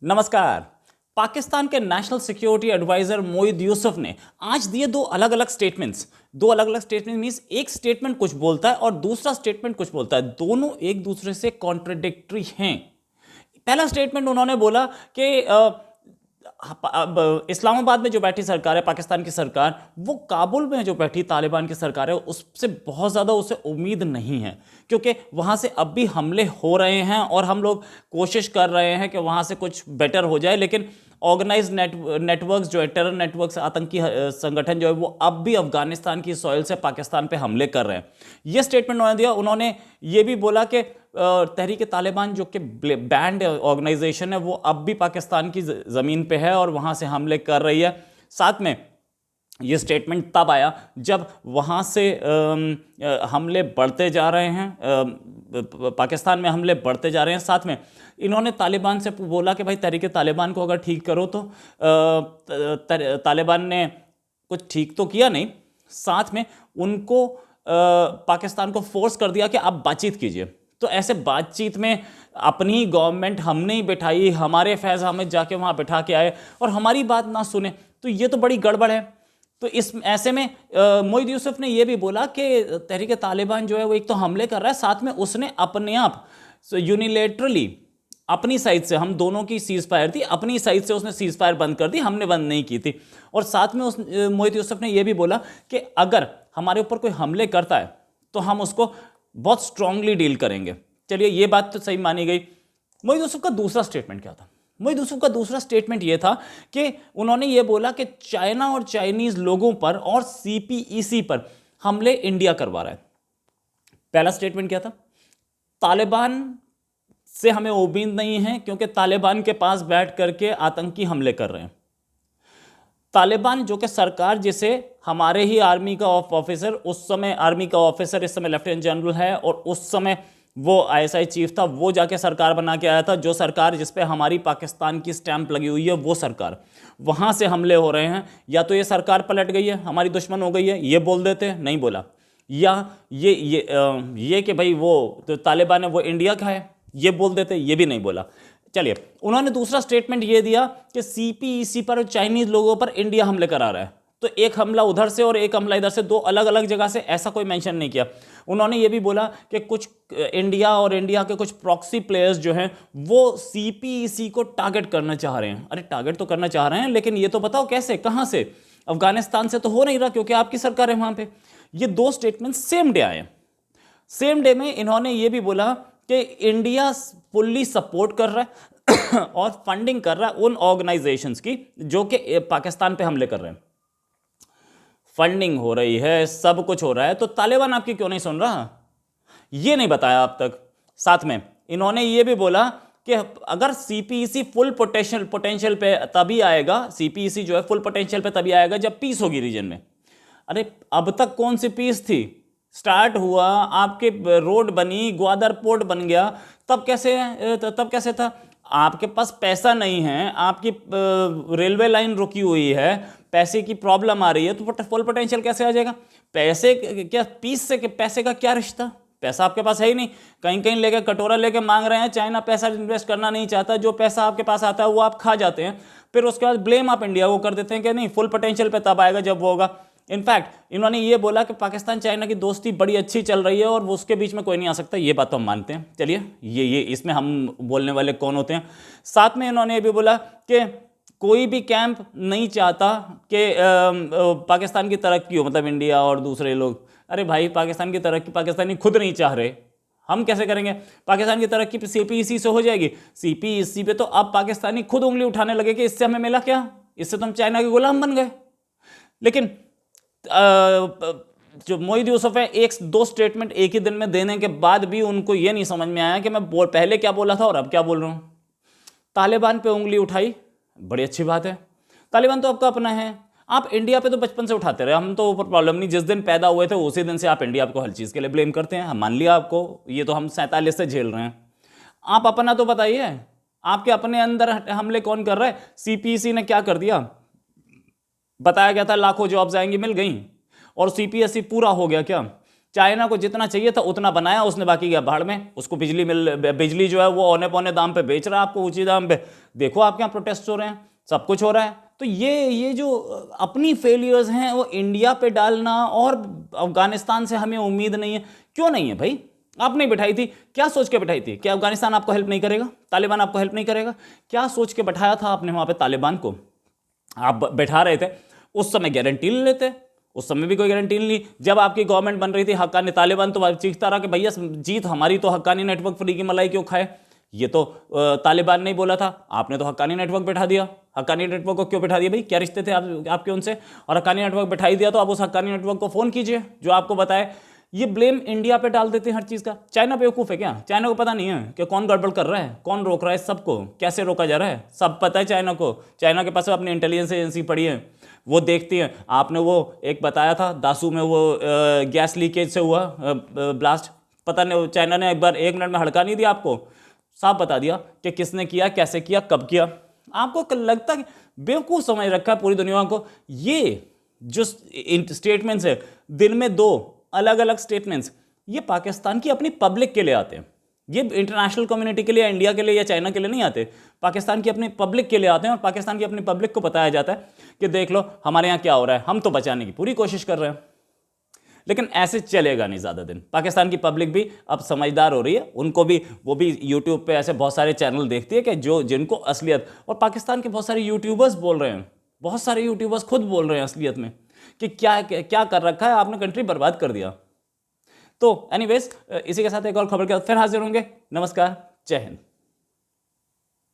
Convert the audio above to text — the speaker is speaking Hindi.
नमस्कार। पाकिस्तान के national security adviser Moeed Yusuf ने आज दिए दो अलग अलग स्टेटमेंट मींस एक स्टेटमेंट कुछ बोलता है और दूसरा स्टेटमेंट कुछ बोलता है, दोनों एक दूसरे से कॉन्ट्रडिक्टरी हैं। पहला स्टेटमेंट उन्होंने बोला कि अब इस्लामाबाद में जो बैठी सरकार है, पाकिस्तान की सरकार, वो काबुल में जो बैठी तालिबान की सरकार है उससे बहुत ज़्यादा उसे उम्मीद नहीं है, क्योंकि वहाँ से अब भी हमले हो रहे हैं और हम लोग कोशिश कर रहे हैं कि वहाँ से कुछ बेटर हो जाए, लेकिन ऑर्गेनाइज नेटवर्क्स जो है, टेरर नेटवर्क्स, आतंकी संगठन जो है, वो अब भी अफगानिस्तान की सॉइल से पाकिस्तान पे हमले कर रहे हैं। ये स्टेटमेंट उन्होंने दिया। उन्होंने ये भी बोला कि तहरीक तालिबान जो कि बैंड ऑर्गेनाइजेशन है, वो अब भी पाकिस्तान की ज़मीन पे है और वहाँ से हमले कर रही है। साथ में ये स्टेटमेंट तब आया जब वहाँ से हमले बढ़ते जा रहे हैं, पाकिस्तान में हमले बढ़ते जा रहे हैं। साथ में इन्होंने तालिबान से बोला कि भाई तहरीक तालिबान को अगर ठीक करो तो तालिबान ने कुछ ठीक तो किया नहीं, साथ में उनको पाकिस्तान को फोर्स कर दिया कि आप बातचीत कीजिए। तो ऐसे बातचीत में अपनी ही गवर्नमेंट हमने ही बिठाई, हमारे फैज़ अहमद जाके वहाँ बिठा के आए और हमारी बात ना सुने, तो ये तो बड़ी गड़बड़ है। तो इस ऐसे में मोईद यूसुफ ने यह भी बोला कि तहरीक तालिबान जो है वो एक तो हमले कर रहा है, साथ में उसने अपने आप यूनिलेटरली अपनी साइड से, हम दोनों की सीज फायर थी, अपनी साइड से उसने सीज फायर बंद कर दी, हमने बंद नहीं की थी। और साथ में मोईद यूसुफ ने यह भी बोला कि अगर हमारे ऊपर कोई हमले करता है तो हम उसको बहुत स्ट्रांगली डील करेंगे। चलिए, ये बात तो सही मानी गई। मोईद यूसुफ का दूसरा स्टेटमेंट क्या था? मोईद यूसुफ का दूसरा स्टेटमेंट यह था कि उन्होंने ये बोला कि चाइना और चाइनीज लोगों पर और सीपीईसी पर हमले इंडिया करवा रहा है। पहला स्टेटमेंट क्या था? तालिबान से हमें उम्मीद नहीं है क्योंकि तालिबान के पास बैठ करके आतंकी हमले कर रहे हैं। तालिबान जो कि सरकार, जिसे हमारे ही आर्मी का ऑफिसर, उस समय आर्मी का ऑफिसर इस समय लेफ्टिनेंट जनरल है और उस समय वो आईएसआई चीफ था, वो जाके सरकार बना के आया था, जो सरकार जिस पे हमारी पाकिस्तान की स्टैंप लगी हुई है, वो सरकार, वहाँ से हमले हो रहे हैं। या तो ये सरकार पलट गई है, हमारी दुश्मन हो गई है, ये बोल देते, नहीं बोला, या ये कि भाई वो तो तालिबान है वो इंडिया का है, ये बोल देते, ये भी नहीं बोला। चलिए, उन्होंने दूसरा स्टेटमेंट ये दिया कि सीपीईसी पर, चाइनीज लोगों पर इंडिया हमले करा रहा है। तो एक हमला उधर से और एक हमला इधर से, दो अलग अलग जगह से, ऐसा कोई मेंशन नहीं किया। उन्होंने ये भी बोला कि कुछ इंडिया और इंडिया के कुछ प्रॉक्सी प्लेयर्स जो हैं वो सीपीईसी को टारगेट करना चाह रहे हैं। अरे टारगेट तो करना चाह रहे हैं, लेकिन ये तो बताओ कैसे, कहां से? अफगानिस्तान से तो हो नहीं रहा क्योंकि आपकी सरकार है वहां पे। ये दो स्टेटमेंट सेम डे आए। सेम डे में इन्होंने ये भी बोला कि इंडिया फुल्ली सपोर्ट कर रहा है और फंडिंग कर रहा है उन ऑर्गेनाइजेशंस की जो कि पाकिस्तान पे हमले कर रहे हैं। फंडिंग हो रही है, सब कुछ हो रहा है, तो तालिबान आपकी क्यों नहीं सुन रहा? ये नहीं बताया अब तक। साथ में इन्होंने ये भी बोला कि अगर सीपीईसी फुल पोटेंशियल पे तभी आएगा, सीपीईसी जो है फुल पोटेंशियल पे तभी आएगा जब पीस होगी रीजन में। अरे अब तक कौन सी पीस थी? स्टार्ट हुआ, आपके रोड बनी, ग्वादर पोर्ट बन गया, तब कैसे था? आपके पास पैसा नहीं है, आपकी रेलवे लाइन रुकी हुई है, पैसे की प्रॉब्लम आ रही है, तो फुल पोटेंशियल कैसे आ जाएगा? पैसे क्या, पीस से पैसे का क्या रिश्ता? पैसा आपके पास है ही नहीं, कहीं कहीं लेके कटोरा लेके मांग रहे हैं। चाइना पैसा इन्वेस्ट करना नहीं चाहता, जो पैसा आपके पास आता है वो आप खा जाते हैं, फिर उसके बाद ब्लेम आप इंडिया को कर देते हैं कि नहीं फुल पोटेंशियल पे तब आएगा जब वो होगा। इनफैक्ट इन्होंने ये बोला कि पाकिस्तान चाइना की दोस्ती बड़ी अच्छी चल रही है और वो उसके बीच में कोई नहीं आ सकता। ये बात तो हम मानते हैं। चलिए, ये इसमें हम बोलने वाले कौन होते हैं? साथ में इन्होंने ये भी बोला कि कोई भी कैंप नहीं चाहता कि पाकिस्तान की तरक्की हो, मतलब इंडिया और दूसरे लोग। अरे भाई, पाकिस्तान की तरक्की पाकिस्तानी खुद नहीं चाह रहे, हम कैसे करेंगे? पाकिस्तान की तरक्की सीपीईसी से हो जाएगी। सीपीईसी पे तो अब पाकिस्तानी खुद उंगली उठाने लगे कि इससे हमें मिला क्या, इससे तो हम चाइना के गुलाम बन गए। लेकिन जो मोईद यूसुफ है, एक दो स्टेटमेंट एक ही दिन में देने के बाद भी उनको ये नहीं समझ में आया कि मैं पहले क्या बोला था और अब क्या बोल रहा हूं। तालिबान पे उंगली उठाई, बड़ी अच्छी बात है, तालिबान तो आपका अपना है। आप इंडिया पे तो बचपन से उठाते रहे, हम तो ऊपर प्रॉब्लम नहीं, जिस दिन पैदा हुए थे उसी दिन से आप इंडिया को हर चीज़ के लिए ब्लेम करते हैं। हम मान लिया आपको, ये तो हम 47 से झेल रहे हैं। आप अपना तो बताइए, आपके अपने अंदर हमले कौन कर रहा है? सीपीईसी ने क्या कर दिया? बताया गया था लाखों जॉब्स आएंगी, मिल गई, और सीपीएससी पूरा हो गया क्या? चाइना को जितना चाहिए था उतना बनाया उसने, बाकी गया भाड़ में। उसको बिजली जो है वो औने पौने दाम पे बेच रहा है आपको, ऊंची दाम पे। देखो आपके यहाँ प्रोटेस्ट हो रहे हैं, सब कुछ हो रहा है। तो ये जो अपनी फेलियर्स हैं वो इंडिया पे डालना, और अफगानिस्तान से हमें उम्मीद नहीं है, क्यों नहीं है भाई? आपने बिठाई थी, क्या सोच के बिठाई थी? क्या अफगानिस्तान आपको हेल्प नहीं करेगा? तालिबान आपको हेल्प नहीं करेगा? क्या सोच के बैठाया था आपने वहां पे तालिबान को? आप बैठा रहे थे उस समय, गारंटी ले लेते। उस समय भी कोई गारंटी नहीं ली। जब आपकी गवर्नमेंट बन रही थी हक्कानी, तालिबान तो चीखता रहा कि भैया जीत हमारी, तो हक्कानी नेटवर्क फ्री की मलाई क्यों खाए? ये तो तालिबान ने बोला था, आपने तो हक्कानी नेटवर्क बैठा दिया। हक्कानी नेटवर्क को क्यों बैठा दिया भाई? क्या रिश्ते थे आपके उनसे? और हक्कानी नेटवर्क बैठा ही दिया तो आप उस हक्कानी नेटवर्क को फोन कीजिए जो आपको बताए। ये ब्लेम इंडिया पे डाल देते हैं हर चीज़ का। चाइना बेवकूफ़ है क्या? चाइना को पता नहीं है कि कौन गड़बड़ कर रहा है, कौन रोक रहा है सबको, कैसे रोका जा रहा है? सब पता है चाइना को। चाइना के पास अपनी इंटेलिजेंस एजेंसी पड़ी है, वो देखती है। आपने वो एक बताया था दासू में वो गैस लीकेज से हुआ ब्लास्ट, पता नहीं चाइना ने एक बार 1 मिनट में हड़का नहीं दिया आपको, साफ बता दिया कि किसने किया, कैसे किया, कब किया। आपको लगता है बेवकूफ़ समझ रखा है पूरी दुनिया को। ये जो स्टेटमेंट्स है, दिन में 2 अलग अलग स्टेटमेंट्स, ये पाकिस्तान की अपनी पब्लिक के लिए आते हैं। ये इंटरनेशनल कम्युनिटी के लिए, इंडिया के लिए या चाइना के लिए नहीं आते, पाकिस्तान की अपनी पब्लिक के लिए आते हैं। और पाकिस्तान की अपनी पब्लिक को बताया जाता है कि देख लो हमारे यहाँ क्या हो रहा है, हम तो बचाने की पूरी कोशिश कर रहे हैं। लेकिन ऐसे चलेगा नहीं ज़्यादा दिन। पाकिस्तान की पब्लिक भी अब समझदार हो रही है, उनको भी, वो भी यूट्यूब पे ऐसे बहुत सारे चैनल देखती है कि जो जिनको असलियत, और पाकिस्तान के बहुत सारे यूट्यूबर्स बोल रहे हैं, बहुत सारे यूट्यूबर्स खुद बोल रहे हैं असलियत में कि क्या क्या कर रखा है आपने, कंट्री बर्बाद कर दिया। तो एनीवेज, इसी के साथ एक और खबर के साथ फिर हाजिर होंगे। नमस्कार, जय हिंद।